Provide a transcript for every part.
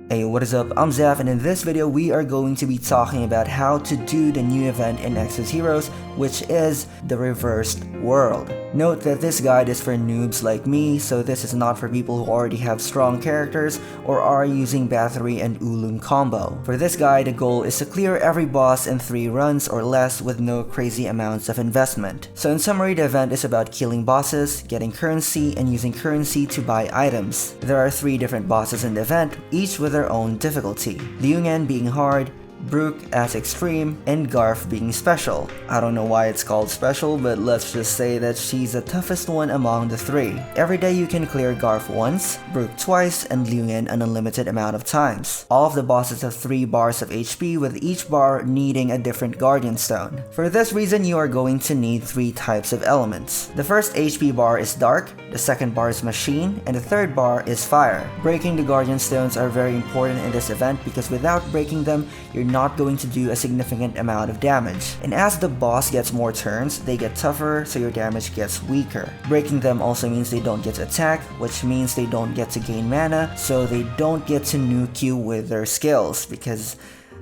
Hey, what is up? I'm Zaf, and in this video we are going to be talking about how to do the new event in Exos Heroes, which is the Reversed World. Note that this guide is for noobs like me, so this is not for people who already have strong characters or are using bathory and uloom combo. For this guide, the goal is to clear every boss in 3 runs or less with no crazy amounts of investment. So in summary, the event is about killing bosses, getting currency, and using currency to buy items. There are 3 different bosses in the event, each with their own difficulty. Lyungen being hard, Brook as extreme, and Garff being special. I don't know why it's called special, but let's just say that she's the toughest one among the 3. Every day you can clear Garff once, Brook twice, and Lyungen an unlimited amount of times. All of the bosses have 3 bars of HP, with each bar needing a different guardian stone. For this reason, you are going to need 3 types of elements. The first HP bar is dark, the second bar is machine, and the third bar is fire. Breaking the guardian stones are very important in this event because without breaking them, you're not going to do a significant amount of damage. And as the boss gets more turns, they get tougher, so your damage gets weaker. Breaking them also means they don't get to attack, which means they don't get to gain mana, so they don't get to nuke you with their skills because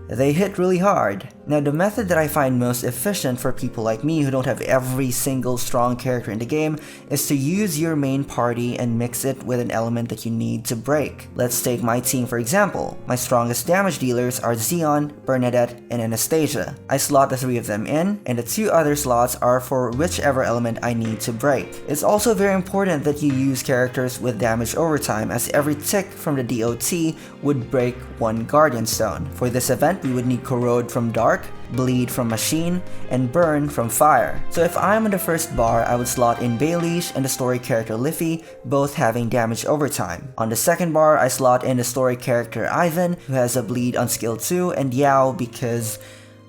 they hit really hard. Now, the method that I find most efficient for people like me who don't have every single strong character in the game is to use your main party and mix it with an element that you need to break. Let's take my team for example. My strongest damage dealers are Zeon, Bernadette, and Anastasia. I slot the 3 of them in, and the 2 other slots are for whichever element I need to break. It's also very important that you use characters with damage overtime, as every tick from the DOT would break 1 guardian stone. For this event, we would need corrode from dark, bleed from machine, and burn from fire. So if I'm on the first bar, I would slot in baileysh and the story character Liffy, both having damage overtime. On the second bar, I slot in the story character Ivan, who has a bleed on skill 2, and Yao because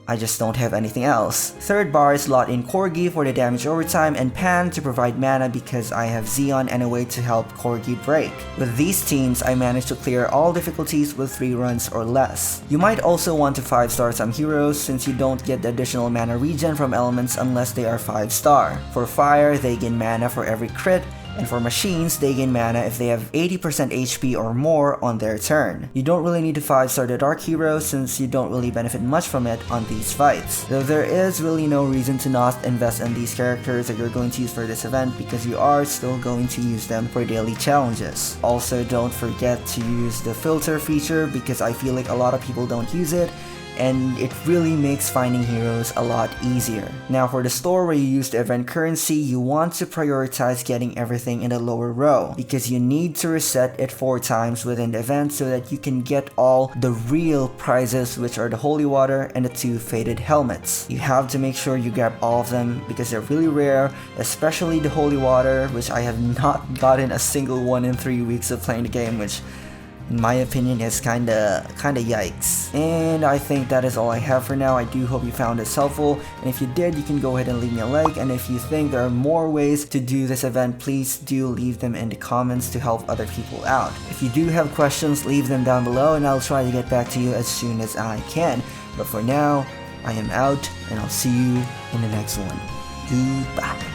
I just don't have anything else. Third bar, slot in Corgi for the damage overtime, and Pan to provide mana because I have Zeon and a way to help Corgi break. With these teams, I managed to clear all difficulties with 3 runs or less. You might also want to 5-star some heroes since you don't get the additional mana regen from elements unless they are 5-star. For fire, they gain mana for every crit, and for machines, they gain mana if they have 80% HP or more on their turn. You don't really need to 5-star the dark hero since you don't really benefit much from it on these fights. Though there is really no reason to not invest in these characters that you're going to use for this event because you are still going to use them for daily challenges. Also, don't forget to use the filter feature because I feel like a lot of people don't use it, and it really makes finding heroes a lot easier. Now for the store where you use the event currency, you want to prioritize getting everything in the lower row because you need to reset it 4 times within the event so that you can get all the real prizes, which are the holy water and the 2 faded helmets. You have to make sure you grab all of them because they're really rare, especially the holy water, which I have not gotten a single one in 3 weeks of playing the game, which in my opinion is kinda yikes. And I think that is all I have for now. I do hope you found this helpful, and if you did, you can go ahead and leave me a like, and if you think there are more ways to do this event, please do leave them in the comments to help other people out. If you do have questions, leave them down below and I'll try to get back to you as soon as I can. But for now, I am out, and I'll see you in the next one. Goodbye.